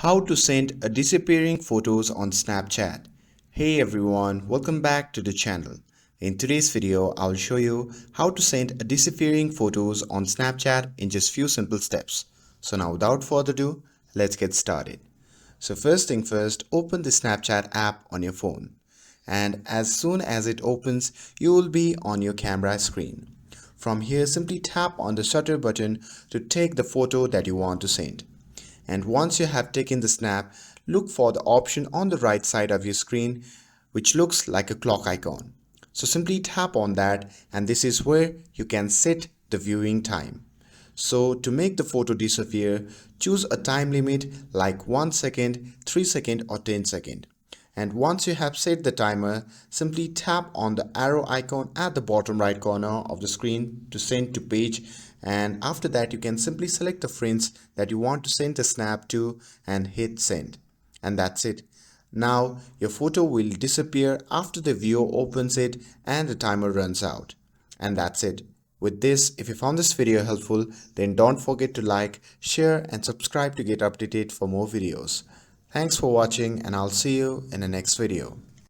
How to send a disappearing photos on Snapchat. Hey everyone, welcome back to the channel. In today's video, I'll show you how to send a disappearing photos on Snapchat in just few simple steps. So now without further ado, let's get started. So first thing first, open the Snapchat app on your phone. And as soon as it opens, you will be on your camera screen. From here, simply tap on the shutter button to take the photo that you want to send. And once you have taken the snap, look for the option on the right side of your screen which looks like a clock icon. So simply tap on that, and this is where you can set the viewing time. So to make the photo disappear, choose a time limit like 1 second, 3 seconds or 10 seconds. And once you have set the timer, simply tap on the arrow icon at the bottom right corner of the screen to send to page, and after that you can simply select the friends that you want to send the snap to and hit send. And that's it. Now your photo will disappear after the viewer opens it and the timer runs out. And that's it. With this, if you found this video helpful, then don't forget to like, share and subscribe to get updated for more videos. Thanks for watching, and I'll see you in the next video.